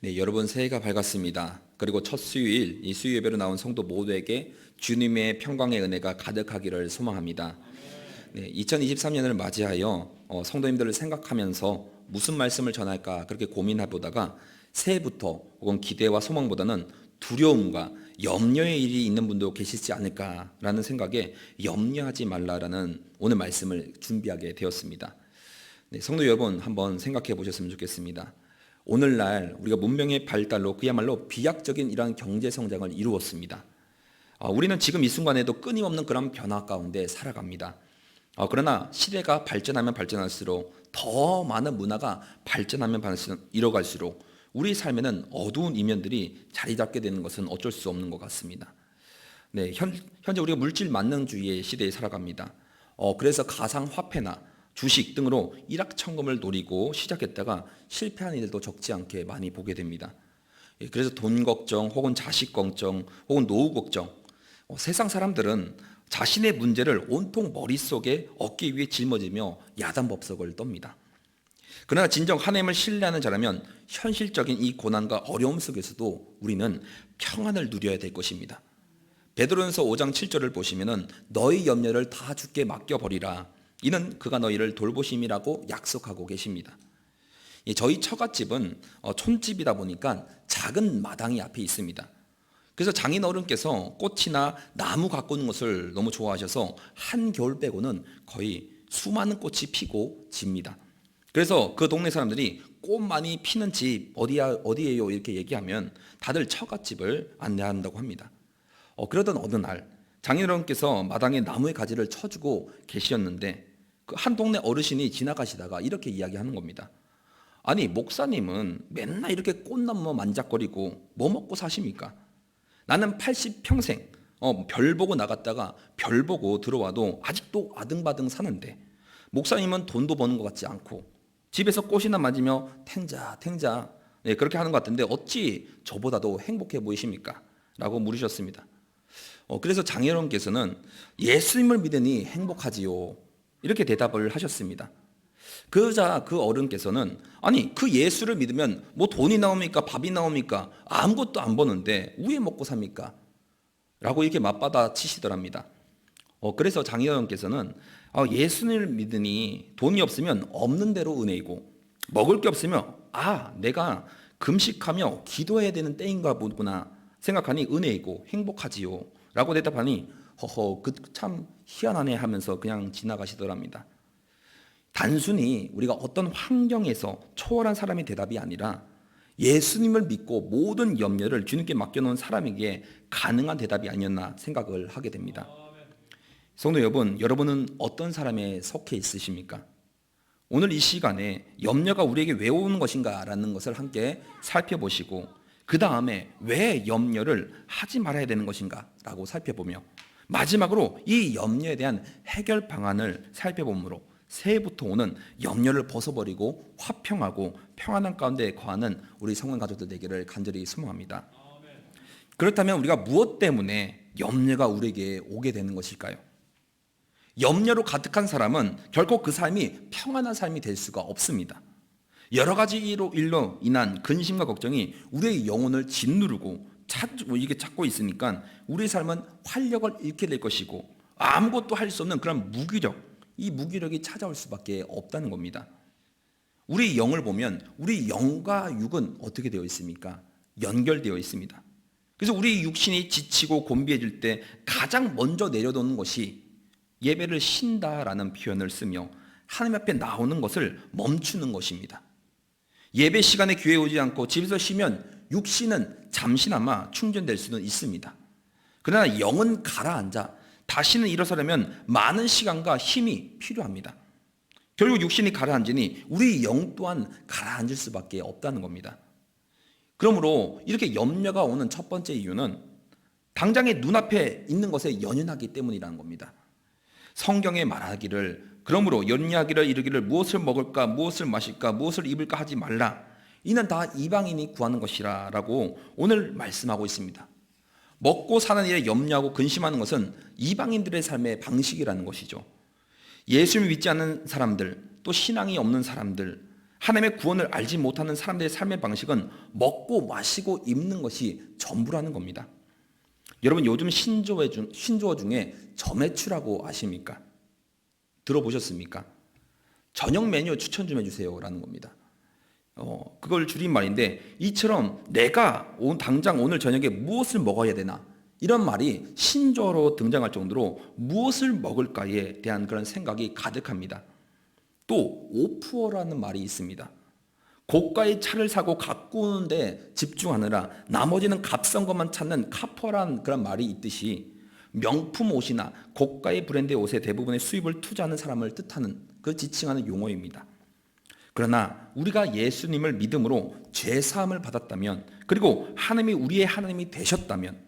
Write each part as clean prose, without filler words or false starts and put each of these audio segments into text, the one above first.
네, 여러분 새해가 밝았습니다. 그리고 첫 수요일 이 수요 예배로 나온 성도 모두에게 주님의 평강의 은혜가 가득하기를 소망합니다. 네, 2023년을 맞이하여 성도님들을 생각하면서 무슨 말씀을 전할까 그렇게 고민해보다가 새해부터 혹은 기대와 소망보다는 두려움과 염려의 일이 있는 분도 계시지 않을까라는 생각에 염려하지 말라라는 오늘 말씀을 준비하게 되었습니다. 네, 성도 여러분 한번 생각해 보셨으면 좋겠습니다. 오늘날 우리가 문명의 발달로 그야말로 비약적인 이러한 경제 성장을 이루었습니다. 우리는 지금 이 순간에도 끊임없는 그런 변화 가운데 살아갑니다. 그러나 시대가 발전하면 발전할수록 더 많은 문화가 발전하면 이뤄갈수록 우리 삶에는 어두운 이면들이 자리 잡게 되는 것은 어쩔 수 없는 것 같습니다. 네, 현재 우리가 물질 만능주의의 시대에 살아갑니다. 그래서 가상화폐나 주식 등으로 일확천금을 노리고 시작했다가 실패한 일도 적지 않게 많이 보게 됩니다. 그래서 돈 걱정 혹은 자식 걱정 혹은 노후 걱정, 세상 사람들은 자신의 문제를 온통 머릿속에 어깨 위에 짊어지며 야단법석을 떱니다. 그러나 진정 하나님을 신뢰하는 자라면 현실적인 이 고난과 어려움 속에서도 우리는 평안을 누려야 될 것입니다. 베드로전서 5장 7절을 보시면은 너희 염려를 다 주께 맡겨버리라. 이는 그가 너희를 돌보심이라고 약속하고 계십니다. 저희 처갓집은 촌집이다 보니까 작은 마당이 앞에 있습니다. 그래서 장인 어른께서 꽃이나 나무 가꾸는 것을 너무 좋아하셔서 한겨울 빼고는 거의 수많은 꽃이 피고 집니다. 그래서 그 동네 사람들이 꽃 많이 피는 집 어디예요 이렇게 얘기하면 다들 처갓집을 안내한다고 합니다. 그러던 어느 날 장인어른께서 마당에 나무의 가지를 쳐주고 계셨는데 그 한 동네 어르신이 지나가시다가 이렇게 이야기하는 겁니다. 아니 목사님은 맨날 이렇게 꽃나무 만작거리고 뭐 먹고 사십니까? 나는 80평생 별 보고 나갔다가 별 보고 들어와도 아직도 아등바등 사는데 목사님은 돈도 버는 것 같지 않고 집에서 꽃이나 맞으며 탱자 네, 그렇게 하는 것 같은데 어찌 저보다도 행복해 보이십니까? 라고 물으셨습니다. 그래서 장인어른께서는 예수님을 믿으니 행복하지요 이렇게 대답을 하셨습니다. 그러자 그 어른께서는 아니 그 예수를 믿으면 뭐 돈이 나옵니까 밥이 나옵니까 아무것도 안 버는데 왜 먹고 삽니까? 라고 이렇게 맞받아 치시더랍니다. 그래서 장인어른께서는 예수님을 믿으니 돈이 없으면 없는 대로 은혜이고 먹을 게 없으면 내가 금식하며 기도해야 되는 때인가 보구나 생각하니 은혜이고 행복하지요 라고 대답하니 허허 그 참 희한하네 하면서 그냥 지나가시더랍니다. 단순히 우리가 어떤 환경에서 초월한 사람의 대답이 아니라 예수님을 믿고 모든 염려를 주님께 맡겨놓은 사람에게 가능한 대답이 아니었나 생각을 하게 됩니다. 성도 여러분은 어떤 사람에 속해 있으십니까? 오늘 이 시간에 염려가 우리에게 왜 오는 것인가 라는 것을 함께 살펴보시고 그 다음에 왜 염려를 하지 말아야 되는 것인가 라고 살펴보며 마지막으로 이 염려에 대한 해결 방안을 살펴보므로 새해부터 오는 염려를 벗어버리고 화평하고 평안한 가운데 거하는 우리 성원 가족들 되기를 간절히 소망합니다. 그렇다면 우리가 무엇 때문에 염려가 우리에게 오게 되는 것일까요? 염려로 가득한 사람은 결코 그 삶이 평안한 삶이 될 수가 없습니다. 여러 가지 일로 인한 근심과 걱정이 우리의 영혼을 짓누르고 찾고 있으니까 우리의 삶은 활력을 잃게 될 것이고 아무것도 할 수 없는 그런 이 무기력이 찾아올 수밖에 없다는 겁니다. 우리 영을 보면 우리 영과 육은 어떻게 되어 있습니까? 연결되어 있습니다. 그래서 우리 육신이 지치고 곤비해질 때 가장 먼저 내려놓는 것이 예배를 쉰다라는 표현을 쓰며 하나님 앞에 나오는 것을 멈추는 것입니다. 예배 시간에 교회에 오지 않고 집에서 쉬면 육신은 잠시나마 충전될 수는 있습니다. 그러나 영은 가라앉아 다시는 일어서려면 많은 시간과 힘이 필요합니다. 결국 육신이 가라앉으니 우리 영 또한 가라앉을 수밖에 없다는 겁니다. 그러므로 이렇게 염려가 오는 첫 번째 이유는 당장의 눈앞에 있는 것에 연연하기 때문이라는 겁니다. 성경에 말하기를 그러므로 연약이를 이르기를 무엇을 먹을까 무엇을 마실까 무엇을 입을까 하지 말라 이는 다 이방인이 구하는 것이라 라고 오늘 말씀하고 있습니다. 먹고 사는 일에 염려하고 근심하는 것은 이방인들의 삶의 방식이라는 것이죠. 예수를 믿지 않는 사람들 또 신앙이 없는 사람들 하나님의 구원을 알지 못하는 사람들의 삶의 방식은 먹고 마시고 입는 것이 전부라는 겁니다. 여러분, 요즘 신조어 중에 점액추라고 아십니까? 들어보셨습니까? 저녁 메뉴 추천 좀 해주세요 라는 겁니다. 그걸 줄인 말인데, 이처럼 내가 당장 오늘 저녁에 무엇을 먹어야 되나, 이런 말이 신조어로 등장할 정도로 무엇을 먹을까에 대한 그런 생각이 가득합니다. 또 오푸어라는 말이 있습니다. 고가의 차를 사고 갖고 오는데 집중하느라 나머지는 값싼 것만 찾는 카퍼라는 그런 말이 있듯이, 명품 옷이나 고가의 브랜드의 옷에 대부분의 수입을 투자하는 사람을 뜻하는, 그 지칭하는 용어입니다. 그러나 우리가 예수님을 믿음으로 죄사함을 받았다면, 그리고 하나님이 우리의 하나님이 되셨다면,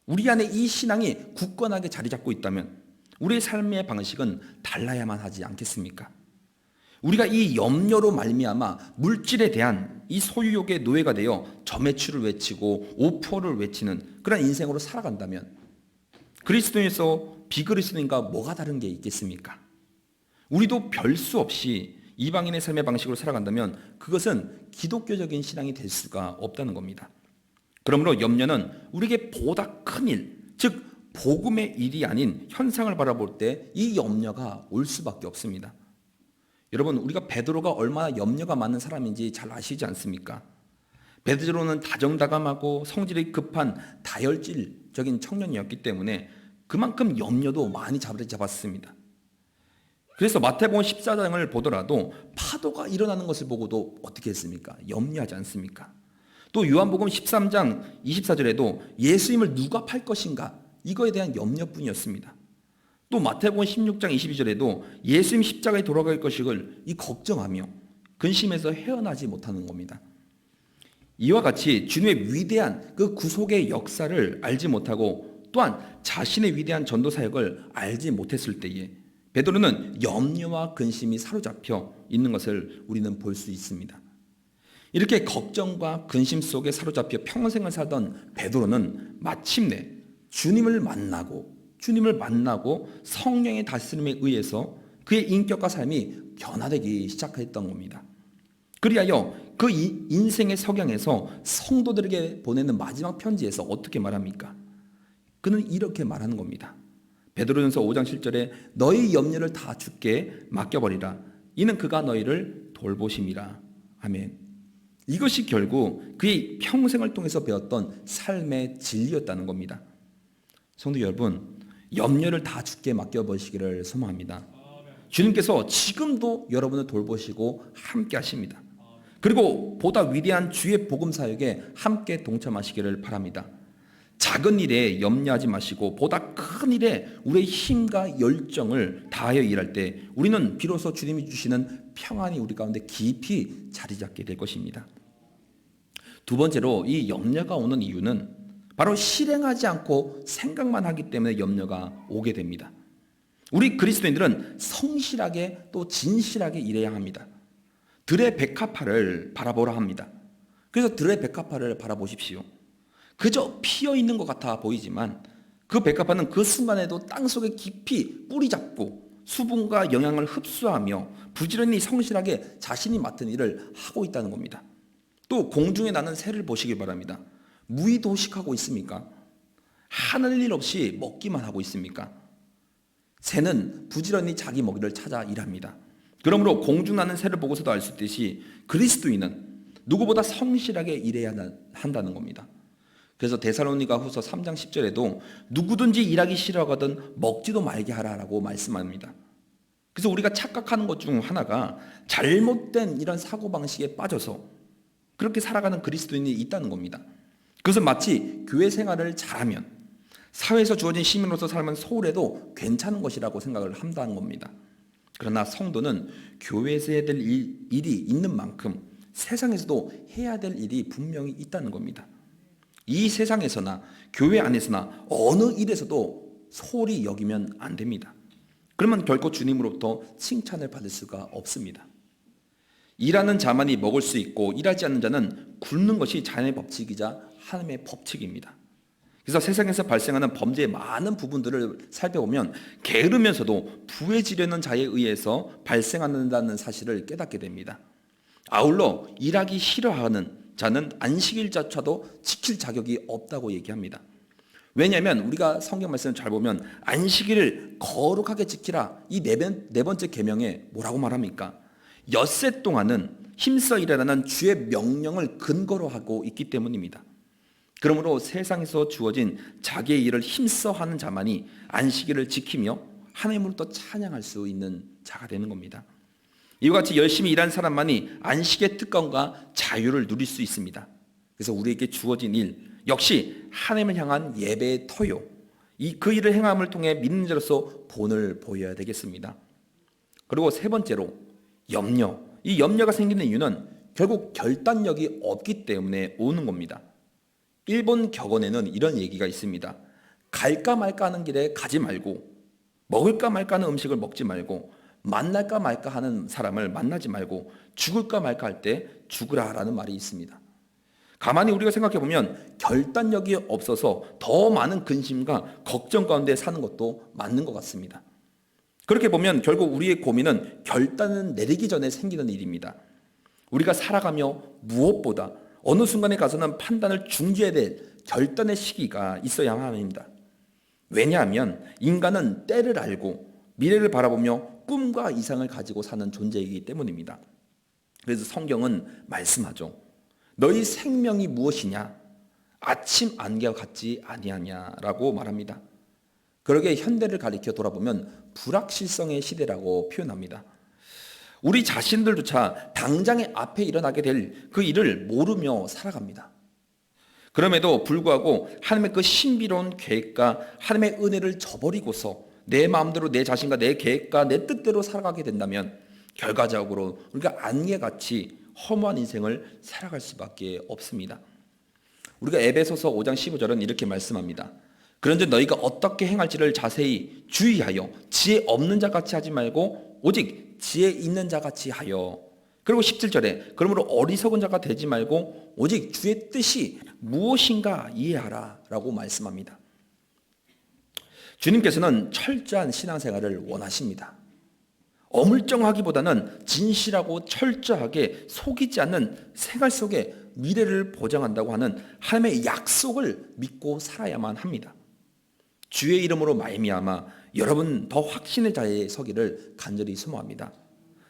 우리 안에 이 신앙이 굳건하게 자리 잡고 있다면 우리의 삶의 방식은 달라야만 하지 않겠습니까? 우리가 이 염려로 말미암아 물질에 대한 이 소유욕의 노예가 되어 점액추를 외치고 오포를 외치는 그런 인생으로 살아간다면, 그리스도인에서 비그리스도인과 뭐가 다른 게 있겠습니까? 우리도 별 수 없이 이방인의 삶의 방식으로 살아간다면 그것은 기독교적인 신앙이 될 수가 없다는 겁니다. 그러므로 염려는 우리에게 보다 큰 일, 즉 복음의 일이 아닌 현상을 바라볼 때 이 염려가 올 수밖에 없습니다. 여러분, 우리가 베드로가 얼마나 염려가 많은 사람인지 잘 아시지 않습니까? 베드로는 다정다감하고 성질이 급한 다혈질적인 청년이었기 때문에 그만큼 염려도 많이 잡았습니다. 그래서 마태복음 14장을 보더라도 파도가 일어나는 것을 보고도 어떻게 했습니까? 염려하지 않습니까? 또 요한복음 13장 24절에도 예수님을 누가 팔 것인가, 이거에 대한 염려뿐이었습니다. 또 마태복음 16장 22절에도 예수님 십자가에 돌아갈 것을 걱정하며 근심해서 헤어나지 못하는 겁니다. 이와 같이 주님의 위대한 그 구속의 역사를 알지 못하고 또한 자신의 위대한 전도 사역을 알지 못했을 때에 베드로는 염려와 근심이 사로잡혀 있는 것을 우리는 볼 수 있습니다. 이렇게 걱정과 근심 속에 사로잡혀 평생을 살던 베드로는 마침내 주님을 만나고 성령의 다스림에 의해서 그의 인격과 삶이 변화되기 시작했던 겁니다. 그리하여 그 인생의 석양에서 성도들에게 보내는 마지막 편지에서 어떻게 말합니까? 그는 이렇게 말하는 겁니다. 베드로전서 5장 7절에 너희 염려를 다 주께 맡겨버리라. 이는 그가 너희를 돌보심이라. 아멘. 이것이 결국 그의 평생을 통해서 배웠던 삶의 진리였다는 겁니다. 성도 여러분, 염려를 다 주께 맡겨보시기를 소망합니다. 주님께서 지금도 여러분을 돌보시고 함께 하십니다. 그리고 보다 위대한 주의 복음 사역에 함께 동참하시기를 바랍니다. 작은 일에 염려하지 마시고 보다 큰 일에 우리의 힘과 열정을 다하여 일할 때 우리는 비로소 주님이 주시는 평안이 우리 가운데 깊이 자리 잡게 될 것입니다. 두 번째로, 이 염려가 오는 이유는 바로 실행하지 않고 생각만 하기 때문에 염려가 오게 됩니다. 우리 그리스도인들은 성실하게 또 진실하게 일해야 합니다. 들의 백합화를 바라보라 합니다. 그래서 들의 백합화를 바라보십시오. 그저 피어 있는 것 같아 보이지만 그 백합화는 그 순간에도 땅속에 깊이 뿌리 잡고 수분과 영양을 흡수하며 부지런히 성실하게 자신이 맡은 일을 하고 있다는 겁니다. 또 공중에 나는 새를 보시기 바랍니다. 무의도식하고 있습니까? 하늘 일 없이 먹기만 하고 있습니까? 새는 부지런히 자기 먹이를 찾아 일합니다. 그러므로 공중 나는 새를 보고서도 알 수 있듯이 그리스도인은 누구보다 성실하게 일해야 한다는 겁니다. 그래서 데살로니가 후서 3장 10절에도 누구든지 일하기 싫어하거든 먹지도 말게 하라라고 말씀합니다. 그래서 우리가 착각하는 것 중 하나가 잘못된 이런 사고방식에 빠져서 그렇게 살아가는 그리스도인이 있다는 겁니다. 그것은 마치 교회 생활을 잘하면 사회에서 주어진 시민으로서 살면 소홀해도 괜찮은 것이라고 생각을 한다는 겁니다. 그러나 성도는 교회에서 해야 될 일이 있는 만큼 세상에서도 해야 될 일이 분명히 있다는 겁니다. 이 세상에서나 교회 안에서나 어느 일에서도 소홀히 여기면 안 됩니다. 그러면 결코 주님으로부터 칭찬을 받을 수가 없습니다. 일하는 자만이 먹을 수 있고 일하지 않는 자는 굶는 것이 자연의 법칙이자 하나님의 법칙입니다. 그래서 세상에서 발생하는 범죄의 많은 부분들을 살펴보면 게으르면서도 부해지려는 자에 의해서 발생한다는 사실을 깨닫게 됩니다. 아울러 일하기 싫어하는 자는 안식일조차도 지킬 자격이 없다고 얘기합니다. 왜냐하면 우리가 성경 말씀을 잘 보면 안식일을 거룩하게 지키라, 이 네 번째 계명에 뭐라고 말합니까? 엿새 동안은 힘써 일하라는 주의 명령을 근거로 하고 있기 때문입니다. 그러므로 세상에서 주어진 자기의 일을 힘써 하는 자만이 안식일을 지키며 하나님으로부터 찬양할 수 있는 자가 되는 겁니다. 이와 같이 열심히 일하는 사람만이 안식의 특권과 자유를 누릴 수 있습니다. 그래서 우리에게 주어진 일 역시 하나님을 향한 예배의 터요, 그 일을 행함을 통해 믿는 자로서 본을 보여야 되겠습니다. 그리고 세 번째로 염려. 이 염려가 생기는 이유는 결국 결단력이 없기 때문에 오는 겁니다. 일본 격언에는 이런 얘기가 있습니다. 갈까 말까 하는 길에 가지 말고, 먹을까 말까 하는 음식을 먹지 말고, 만날까 말까 하는 사람을 만나지 말고, 죽을까 말까 할 때 죽으라 라는 말이 있습니다. 가만히 우리가 생각해 보면 결단력이 없어서 더 많은 근심과 걱정 가운데 사는 것도 맞는 것 같습니다. 그렇게 보면 결국 우리의 고민은 결단을 내리기 전에 생기는 일입니다. 우리가 살아가며 무엇보다 어느 순간에 가서는 판단을 중지해야 될 결단의 시기가 있어야만 합니다. 왜냐하면 인간은 때를 알고 미래를 바라보며 꿈과 이상을 가지고 사는 존재이기 때문입니다. 그래서 성경은 말씀하죠. 너희 생명이 무엇이냐? 아침 안개와 같지 아니하냐라고 말합니다. 그러게 현대를 가리켜 돌아보면 불확실성의 시대라고 표현합니다. 우리 자신들조차 당장의 앞에 일어나게 될 그 일을 모르며 살아갑니다. 그럼에도 불구하고 하나님의 그 신비로운 계획과 하나님의 은혜를 저버리고서 내 마음대로 내 자신과 내 계획과 내 뜻대로 살아가게 된다면 결과적으로 우리가 안개같이 허무한 인생을 살아갈 수밖에 없습니다. 우리가 에베소서 5장 15절은 이렇게 말씀합니다. 그런즉 너희가 어떻게 행할지를 자세히 주의하여 지혜 없는 자같이 하지 말고 오직 지혜 있는 자같이 하여. 그리고 17절에 그러므로 어리석은 자가 되지 말고 오직 주의 뜻이 무엇인가 이해하라 라고 말씀합니다. 주님께서는 철저한 신앙생활을 원하십니다. 어물쩡하기보다는 진실하고 철저하게 속이지 않는 생활 속에 미래를 보장한다고 하는 하나님의 약속을 믿고 살아야만 합니다. 주의 이름으로 말미암아 여러분 더 확신의 자리에 서기를 간절히 소망합니다.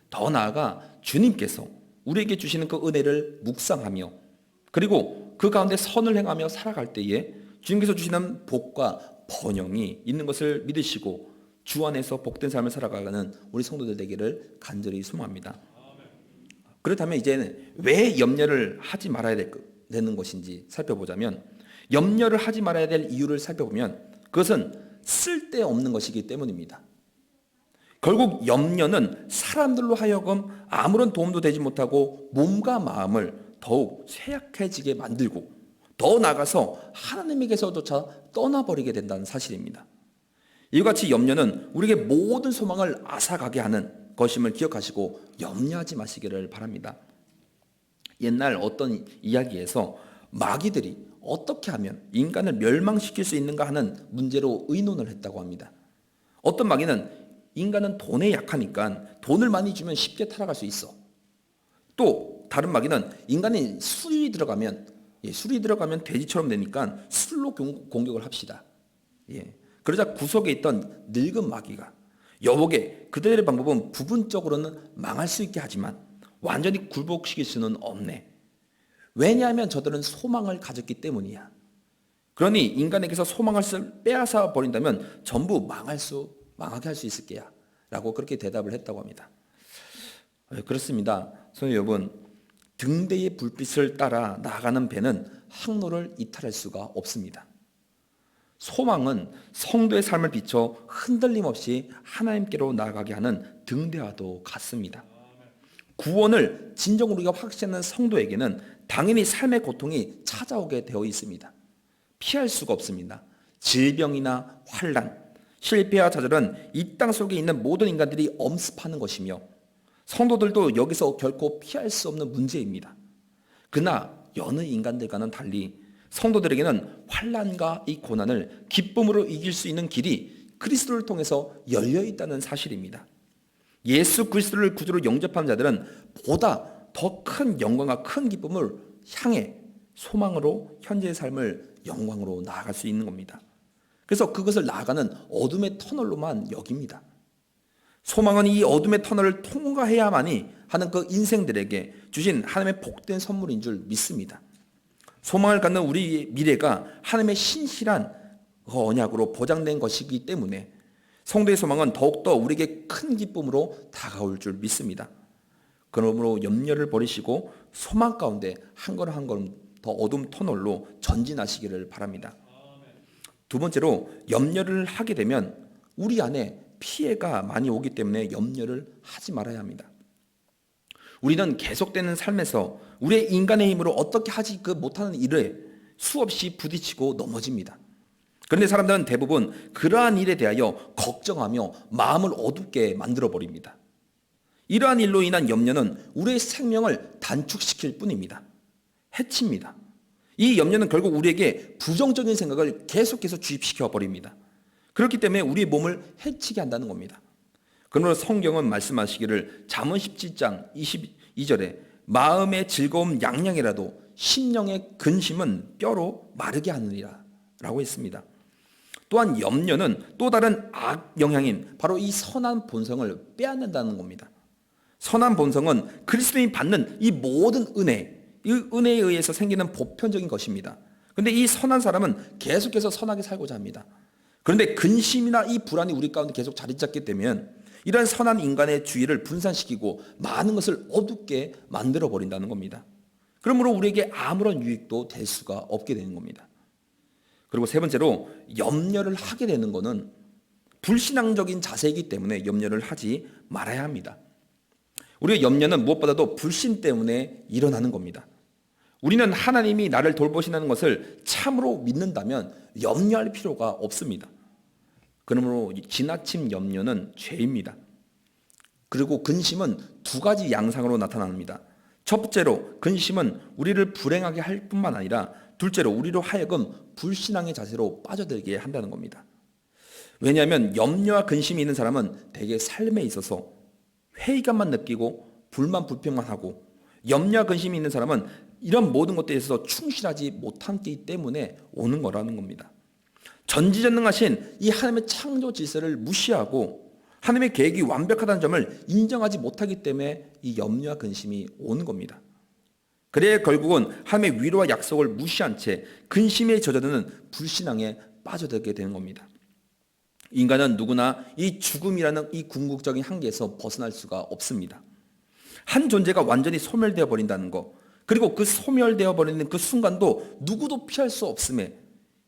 더 나아가 주님께서 우리에게 주시는 그 은혜를 묵상하며 그리고 그 가운데 선을 행하며 살아갈 때에 주님께서 주시는 복과 번영이 있는 것을 믿으시고 주 안에서 복된 삶을 살아가는 우리 성도들 되기를 간절히 소망합니다. 그렇다면 이제는 왜 염려를 하지 말아야 되는 것인지 살펴보자면, 염려를 하지 말아야 될 이유를 살펴보면 그것은 쓸데없는 것이기 때문입니다. 결국 염려는 사람들로 하여금 아무런 도움도 되지 못하고 몸과 마음을 더욱 쇠약해지게 만들고 더 나아가서 하나님에게서조차 떠나버리게 된다는 사실입니다. 이와 같이 염려는 우리에게 모든 소망을 앗아가게 하는 것임을 기억하시고 염려하지 마시기를 바랍니다. 옛날 어떤 이야기에서 마귀들이 어떻게 하면 인간을 멸망시킬 수 있는가 하는 문제로 의논을 했다고 합니다. 어떤 마귀는 인간은 돈에 약하니까 돈을 많이 주면 쉽게 타락할 수 있어. 또 다른 마귀는 인간이 술이 들어가면 돼지처럼 되니까 술로 공격을 합시다. 그러자 구석에 있던 늙은 마귀가 여보게 그들의 방법은 부분적으로는 망할 수 있게 하지만 완전히 굴복시킬 수는 없네. 왜냐하면 저들은 소망을 가졌기 때문이야. 그러니 인간에게서 소망을 빼앗아 버린다면 전부 망하게 할 수 있을 게야 라고 그렇게 대답을 했다고 합니다. 그렇습니다. 성도 여러분, 등대의 불빛을 따라 나아가는 배는 항로를 이탈할 수가 없습니다. 소망은 성도의 삶을 비춰 흔들림 없이 하나님께로 나아가게 하는 등대와도 같습니다. 구원을 진정으로 우리가 확신하는 성도에게는 당연히 삶의 고통이 찾아오게 되어 있습니다. 피할 수가 없습니다. 질병이나 환난, 실패와 좌절은 이 땅 속에 있는 모든 인간들이 엄습하는 것이며 성도들도 여기서 결코 피할 수 없는 문제입니다. 그러나 여느 인간들과는 달리 성도들에게는 환난과 이 고난을 기쁨으로 이길 수 있는 길이 그리스도를 통해서 열려 있다는 사실입니다. 예수 그리스도를 구주로 영접한 자들은 보다 더 큰 영광과 큰 기쁨을 향해 소망으로 현재의 삶을 영광으로 나아갈 수 있는 겁니다. 그래서 그것을 나아가는 어둠의 터널로만 여깁니다. 소망은 이 어둠의 터널을 통과해야만이 하는 그 인생들에게 주신 하나님의 복된 선물인 줄 믿습니다. 소망을 갖는 우리의 미래가 하나님의 신실한 언약으로 보장된 것이기 때문에 성도의 소망은 더욱더 우리에게 큰 기쁨으로 다가올 줄 믿습니다. 그러므로 염려를 버리시고 소망 가운데 한 걸음 한 걸음 더 어둠 터널로 전진하시기를 바랍니다. 두 번째로, 염려를 하게 되면 우리 안에 피해가 많이 오기 때문에 염려를 하지 말아야 합니다. 우리는 계속되는 삶에서 우리의 인간의 힘으로 어떻게 하지 못하는 일에 수없이 부딪히고 넘어집니다. 그런데 사람들은 대부분 그러한 일에 대하여 걱정하며 마음을 어둡게 만들어버립니다. 이러한 일로 인한 염려는 우리의 생명을 단축시킬 뿐입니다. 해칩니다. 이 염려는 결국 우리에게 부정적인 생각을 계속해서 주입시켜 버립니다. 그렇기 때문에 우리의 몸을 해치게 한다는 겁니다. 그러므로 성경은 말씀하시기를 잠언 17장 22절에 마음의 즐거움 양양이라도 심령의 근심은 뼈로 마르게 하느니라 라고 했습니다. 또한 염려는 또 다른 악 영향인 바로 이 선한 본성을 빼앗는다는 겁니다. 선한 본성은 그리스도인이 받는 이 모든 은혜, 이 은혜에 의해서 생기는 보편적인 것입니다. 그런데 이 선한 사람은 계속해서 선하게 살고자 합니다. 그런데 근심이나 이 불안이 우리 가운데 계속 자리 잡게 되면 이런 선한 인간의 주의를 분산시키고 많은 것을 어둡게 만들어 버린다는 겁니다. 그러므로 우리에게 아무런 유익도 될 수가 없게 되는 겁니다. 그리고 세 번째로, 염려를 하게 되는 것은 불신앙적인 자세이기 때문에 염려를 하지 말아야 합니다. 우리의 염려는 무엇보다도 불신 때문에 일어나는 겁니다. 우리는 하나님이 나를 돌보신다는 것을 참으로 믿는다면 염려할 필요가 없습니다. 그러므로 지나친 염려는 죄입니다. 그리고 근심은 두 가지 양상으로 나타납니다. 첫 번째로, 근심은 우리를 불행하게 할 뿐만 아니라 둘째로 우리로 하여금 불신앙의 자세로 빠져들게 한다는 겁니다. 왜냐하면 염려와 근심이 있는 사람은 대개 삶에 있어서 회의감만 느끼고 불만 불평만 하고, 염려와 근심이 있는 사람은 이런 모든 것들에 있어서 충실하지 못하기 때문에 오는 거라는 겁니다. 전지전능하신 이 하나님의 창조 질서를 무시하고 하나님의 계획이 완벽하다는 점을 인정하지 못하기 때문에 이 염려와 근심이 오는 겁니다. 그래야 결국은 하나님의 위로와 약속을 무시한 채 근심에 젖어드는 불신앙에 빠져들게 되는 겁니다. 인간은 누구나 이 죽음이라는 이 궁극적인 한계에서 벗어날 수가 없습니다. 한 존재가 완전히 소멸되어 버린다는 것, 그리고 그 소멸되어 버리는 그 순간도 누구도 피할 수 없음에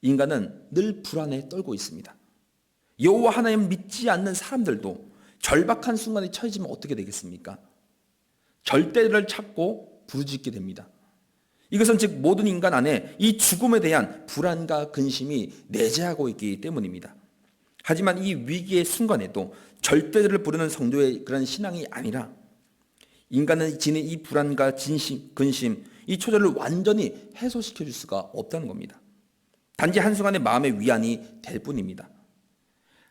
인간은 늘 불안에 떨고 있습니다. 여호와 하나님 믿지 않는 사람들도 절박한 순간에 처해지면 어떻게 되겠습니까? 절대를 찾고 부르짖게 됩니다. 이것은 즉 모든 인간 안에 이 죽음에 대한 불안과 근심이 내재하고 있기 때문입니다. 하지만 이 위기의 순간에도 절대를 부르는 성도의 그런 신앙이 아니라 인간은 지닌 이 불안과 근심, 이 초절을 완전히 해소시켜 줄 수가 없다는 겁니다. 단지 한순간의 마음의 위안이 될 뿐입니다.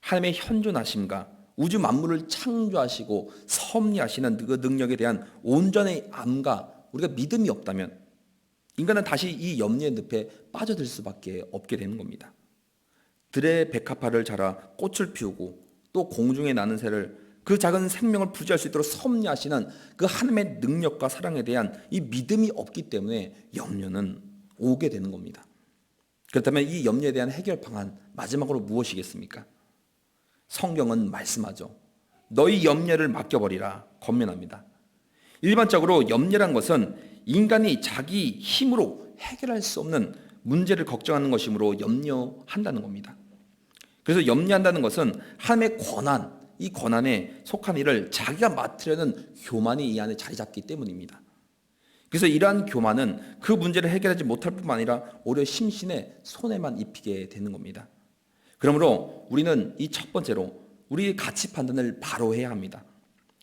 하나님의 현존하심과 우주 만물을 창조하시고 섭리하시는 그 능력에 대한 온전의 암과 우리가 믿음이 없다면 인간은 다시 이 염려의 늪에 빠져들 수밖에 없게 되는 겁니다. 들의 백합화를 자라 꽃을 피우고 또 공중에 나는 새를, 그 작은 생명을 부지할 수 있도록 섭리하시는 그 하나님의 능력과 사랑에 대한 이 믿음이 없기 때문에 염려는 오게 되는 겁니다. 그렇다면 이 염려에 대한 해결 방안, 마지막으로 무엇이겠습니까? 성경은 말씀하죠. 너희 염려를 맡겨버리라 권면합니다. 일반적으로 염려란 것은 인간이 자기 힘으로 해결할 수 없는 문제를 걱정하는 것이므로 염려한다는 겁니다. 그래서 염려한다는 것은 하나님의 권한, 이 권한에 속한 일을 자기가 맡으려는 교만이 이 안에 자리 잡기 때문입니다. 그래서 이러한 교만은 그 문제를 해결하지 못할 뿐만 아니라 오히려 심신에 손해만 입히게 되는 겁니다. 그러므로 우리는 이 첫 번째로 우리의 가치 판단을 바로 해야 합니다.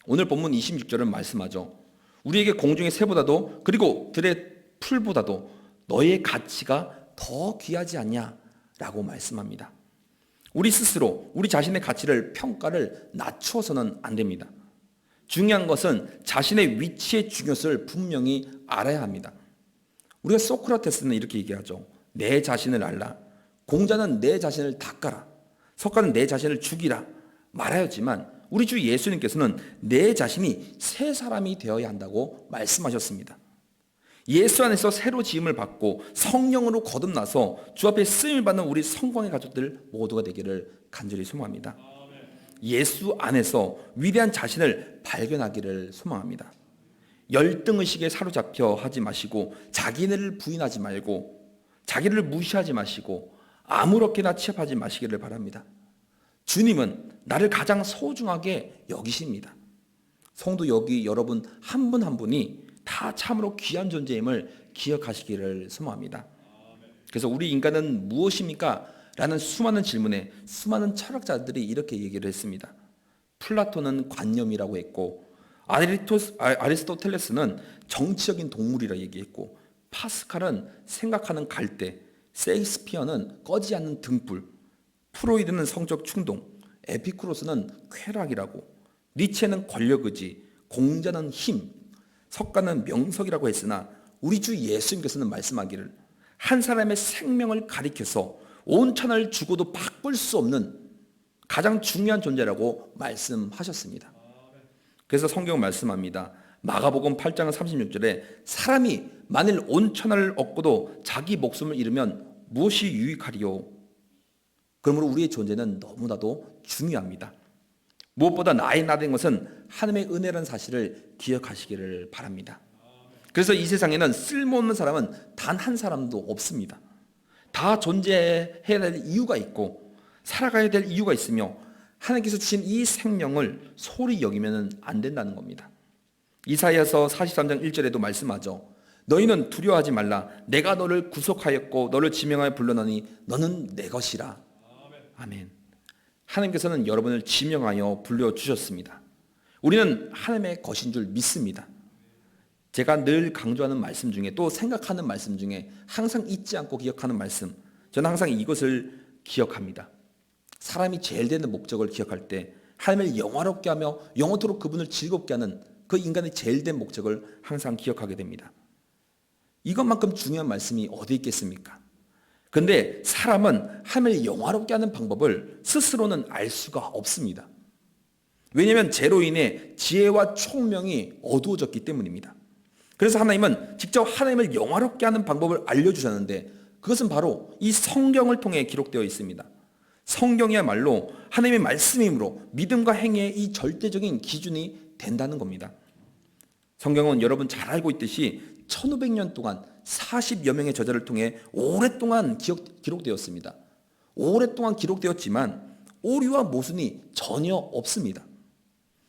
오늘 본문 26절은 말씀하죠. 우리에게 공중의 새보다도 그리고 들의 풀보다도 너의 가치가 더 귀하지 않냐라고 말씀합니다. 우리 스스로 우리 자신의 가치를 평가를 낮추어서는 안 됩니다. 중요한 것은 자신의 위치의 중요성을 분명히 알아야 합니다. 우리가 소크라테스는 이렇게 얘기하죠. 내 자신을 알라. 공자는 내 자신을 닦아라. 석가는 내 자신을 죽이라 말하였지만 우리 주 예수님께서는 내 자신이 새 사람이 되어야 한다고 말씀하셨습니다. 예수 안에서 새로 지음을 받고 성령으로 거듭나서 주 앞에 쓰임을 받는 우리 성광의 가족들 모두가 되기를 간절히 소망합니다. 예수 안에서 위대한 자신을 발견하기를 소망합니다. 열등의식에 사로잡혀 하지 마시고 자기를 부인하지 말고 자기를 무시하지 마시고 아무렇게나 취급하지 마시기를 바랍니다. 주님은 나를 가장 소중하게 여기십니다. 성도 여기 여러분 한 분 한 분이 다 참으로 귀한 존재임을 기억하시기를 소망합니다. 그래서 우리 인간은 무엇입니까? 라는 수많은 질문에 수많은 철학자들이 이렇게 얘기를 했습니다. 플라톤은 관념이라고 했고 아리스토텔레스는 정치적인 동물이라 얘기했고 파스칼은 생각하는 갈대, 셰익스피어는 꺼지지 않는 등불, 프로이드는 성적 충동, 에피쿠로스는 쾌락이라고, 니체는 권력의지, 공자는 힘, 석가는 명석이라고 했으나 우리 주 예수님께서는 말씀하기를 한 사람의 생명을 가리켜서 온 천하를 주고도 바꿀 수 없는 가장 중요한 존재라고 말씀하셨습니다. 그래서 성경은 말씀합니다. 마가복음 8장 36절에 사람이 만일 온 천하를 얻고도 자기 목숨을 잃으면 무엇이 유익하리요? 그러므로 우리의 존재는 너무나도 중요합니다. 무엇보다 나의 나된 것은 하나님의 은혜라는 사실을 기억하시기를 바랍니다. 그래서 이 세상에는 쓸모없는 사람은 단 한 사람도 없습니다. 다 존재해야 될 이유가 있고 살아가야 될 이유가 있으며 하나님께서 주신 이 생명을 소홀히 여기면 안 된다는 겁니다. 이사야서 43장 1절에도 말씀하죠. 너희는 두려워하지 말라. 내가 너를 구속하였고 너를 지명하여 불러나니 너는 내 것이라. 아멘. 하나님께서는 여러분을 지명하여 불러주셨습니다. 우리는 하나님의 것인 줄 믿습니다. 제가 늘 강조하는 말씀 중에 또 생각하는 말씀 중에 항상 잊지 않고 기억하는 말씀, 저는 항상 이것을 기억합니다. 사람이 제일 되는 목적을 기억할 때 하나님을 영화롭게 하며 영원토록 그분을 즐겁게 하는 그 인간의 제일 된 목적을 항상 기억하게 됩니다. 이것만큼 중요한 말씀이 어디 있겠습니까? 그런데 사람은 하나님을 영화롭게 하는 방법을 스스로는 알 수가 없습니다. 왜냐하면 죄로 인해 지혜와 총명이 어두워졌기 때문입니다. 그래서 하나님은 직접 하나님을 영화롭게 하는 방법을 알려주셨는데 그것은 바로 이 성경을 통해 기록되어 있습니다. 성경이야말로 하나님의 말씀이므로 믿음과 행위의 이 절대적인 기준이 된다는 겁니다. 성경은 여러분 잘 알고 있듯이 1500년 동안 40여 명의 저자를 통해 오랫동안 기록되었습니다. 오랫동안 기록되었지만 오류와 모순이 전혀 없습니다.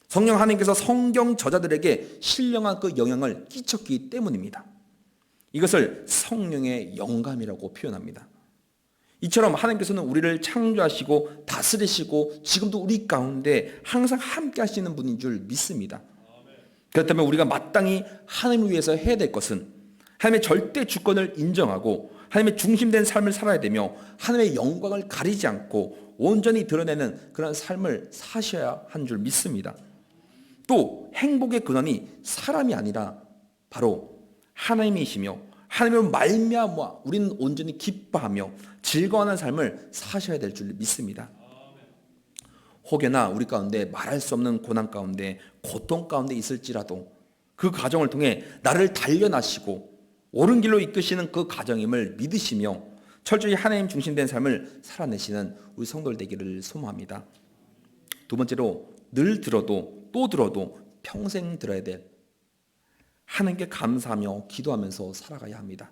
성령 하나님께서 성경 저자들에게 신령한 그 영향을 끼쳤기 때문입니다. 이것을 성령의 영감이라고 표현합니다. 이처럼 하나님께서는 우리를 창조하시고 다스리시고 지금도 우리 가운데 항상 함께 하시는 분인 줄 믿습니다. 그렇다면 우리가 마땅히 하나님을 위해서 해야 될 것은 하나님의 절대 주권을 인정하고 하나님의 중심된 삶을 살아야 되며 하나님의 영광을 가리지 않고 온전히 드러내는 그런 삶을 사셔야 한 줄 믿습니다. 또 행복의 근원이 사람이 아니라 바로 하나님이시며 하나님을 말미암아 우리는 온전히 기뻐하며 즐거워하는 삶을 사셔야 될 줄 믿습니다. 혹여나 우리 가운데 말할 수 없는 고난 가운데 고통 가운데 있을지라도 그 과정을 통해 나를 단련하시고 옳은 길로 이끄시는 그 과정임을 믿으시며 철저히 하나님 중심된 삶을 살아내시는 우리 성도들 되기를 소망합니다. 두 번째로 늘 들어도 또 들어도 평생 들어야 될 하나님께 감사하며 기도하면서 살아가야 합니다.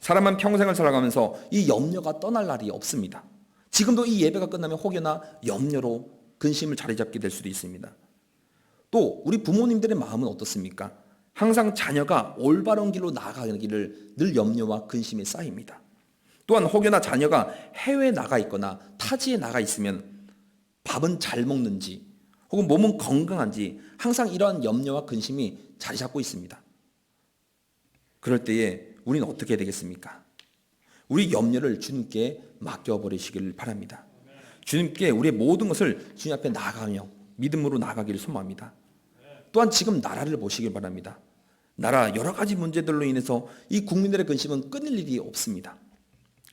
사람은 평생을 살아가면서 이 염려가 떠날 날이 없습니다. 지금도 이 예배가 끝나면 혹여나 염려로 근심을 자리 잡게 될 수도 있습니다. 또 우리 부모님들의 마음은 어떻습니까? 항상 자녀가 올바른 길로 나아가기를 늘 염려와 근심에 쌓입니다. 또한 혹여나 자녀가 해외에 나가 있거나 타지에 나가 있으면 밥은 잘 먹는지 혹은 몸은 건강한지 항상 이러한 염려와 근심이 자리 잡고 있습니다. 그럴 때에 우리는 어떻게 해야 되겠습니까? 우리 염려를 주님께 맡겨버리시기를 바랍니다. 주님께 우리의 모든 것을 주님 앞에 나아가며 믿음으로 나아가기를 소망합니다. 또한 지금 나라를 보시길 바랍니다. 나라 여러 가지 문제들로 인해서 이 국민들의 근심은 끊일 일이 없습니다.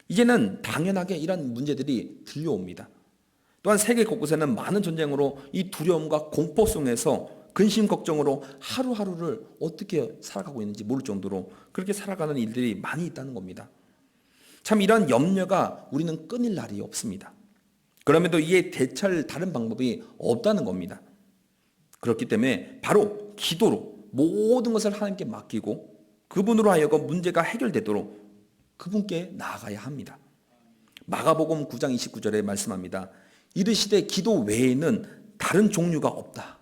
이제는 당연하게 이런 문제들이 들려옵니다. 또한 세계 곳곳에는 많은 전쟁으로 이 두려움과 공포 속에서 근심 걱정으로 하루하루를 어떻게 살아가고 있는지 모를 정도로 그렇게 살아가는 일들이 많이 있다는 겁니다. 참 이런 염려가 우리는 끊일 날이 없습니다. 그럼에도 이에 대처할 다른 방법이 없다는 겁니다. 그렇기 때문에 바로 기도로 모든 것을 하나님께 맡기고 그분으로 하여금 문제가 해결되도록 그분께 나아가야 합니다. 마가복음 9장 29절에 말씀합니다. 이르시되 기도 외에는 다른 종류가 없다.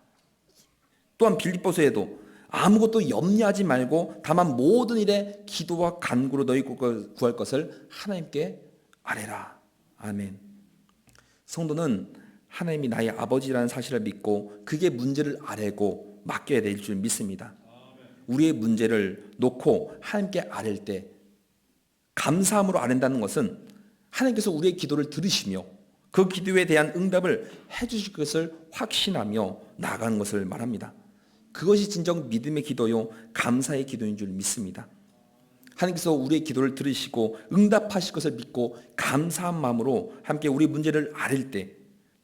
또한 빌립보서에도 아무것도 염려하지 말고 다만 모든 일에 기도와 간구로 너희 구할 것을 하나님께 아뢰라. 아멘. 성도는 하나님이 나의 아버지라는 사실을 믿고 그게 문제를 아뢰고 맡겨야 될 줄 믿습니다. 우리의 문제를 놓고 하나님께 아뢰 때 감사함으로 아뢰는다는 것은 하나님께서 우리의 기도를 들으시며 그 기도에 대한 응답을 해주실 것을 확신하며 나아가는 것을 말합니다. 그것이 진정 믿음의 기도요 감사의 기도인 줄 믿습니다. 하나님께서 우리의 기도를 들으시고 응답하실 것을 믿고 감사한 마음으로 함께 우리 문제를 아뢰 때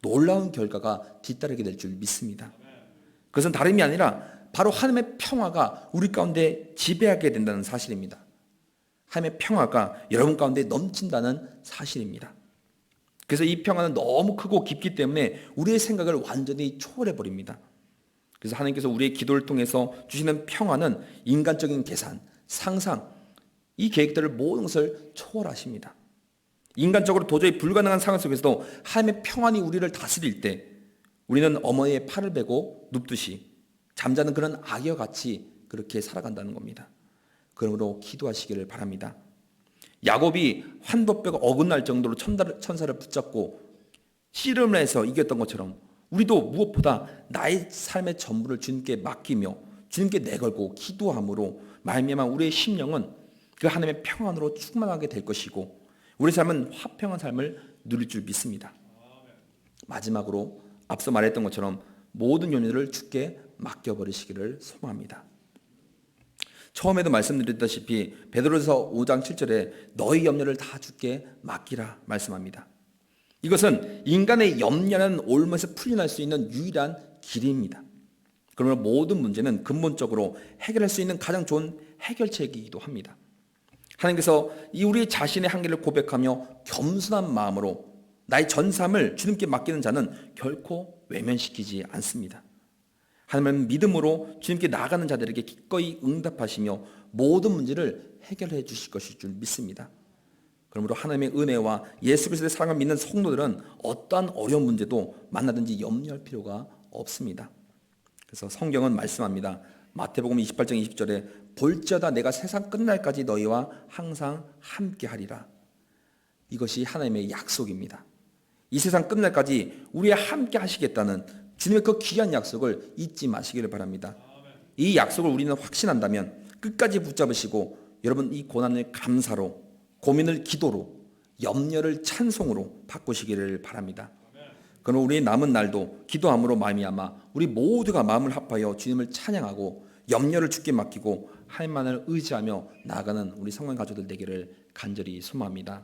놀라운 결과가 뒤따르게 될 줄 믿습니다. 그것은 다름이 아니라 바로 하나님의 평화가 우리 가운데 지배하게 된다는 사실입니다. 하나님의 평화가 여러분 가운데 넘친다는 사실입니다. 그래서 이 평화는 너무 크고 깊기 때문에 우리의 생각을 완전히 초월해 버립니다. 그래서 하나님께서 우리의 기도를 통해서 주시는 평화는 인간적인 계산, 상상, 이 계획들을 모든 것을 초월하십니다. 인간적으로 도저히 불가능한 상황 속에서도 하나님의 평안이 우리를 다스릴 때 우리는 어머니의 팔을 베고 눕듯이 잠자는 그런 아기와 같이 그렇게 살아간다는 겁니다. 그러므로 기도하시기를 바랍니다. 야곱이 환도뼈가 어긋날 정도로 천사를 붙잡고 씨름을 해서 이겼던 것처럼 우리도 무엇보다 나의 삶의 전부를 주님께 맡기며 주님께 내걸고 기도함으로 말미암아 우리의 심령은 그 하나님의 평안으로 충만하게 될 것이고 우리 삶은 화평한 삶을 누릴 줄 믿습니다. 마지막으로 앞서 말했던 것처럼 모든 염려를 주께 맡겨버리시기를 소망합니다. 처음에도 말씀드렸다시피 베드로서 5장 7절에 너희 염려를 다 주께 맡기라 말씀합니다. 이것은 인간의 염려는 올무에서 풀려날 수 있는 유일한 길입니다. 그러므로 모든 문제는 근본적으로 해결할 수 있는 가장 좋은 해결책이기도 합니다. 하나님께서 이 우리 자신의 한계를 고백하며 겸손한 마음으로 나의 전 삶을 주님께 맡기는 자는 결코 외면시키지 않습니다. 하나님은 믿음으로 주님께 나아가는 자들에게 기꺼이 응답하시며 모든 문제를 해결해 주실 것일 줄 믿습니다. 그러므로 하나님의 은혜와 예수 그리스도의 사랑을 믿는 성도들은 어떠한 어려운 문제도 만나든지 염려할 필요가 없습니다. 그래서 성경은 말씀합니다. 마태복음 28장 20절에 볼지어다 내가 세상 끝날까지 너희와 항상 함께하리라. 이것이 하나님의 약속입니다. 이 세상 끝날까지 우리와 함께 하시겠다는 주님의 그 귀한 약속을 잊지 마시기를 바랍니다. 이 약속을 우리는 확신한다면 끝까지 붙잡으시고 여러분 이 고난을 감사로, 고민을 기도로, 염려를 찬송으로 바꾸시기를 바랍니다. 그럼 우리의 남은 날도 기도함으로 말미암아 우리 모두가 마음을 합하여 주님을 찬양하고 염려를 주께 맡기고 하나님만을 의지하며 나아가는 우리 성령 가족들 되기를 간절히 소망합니다.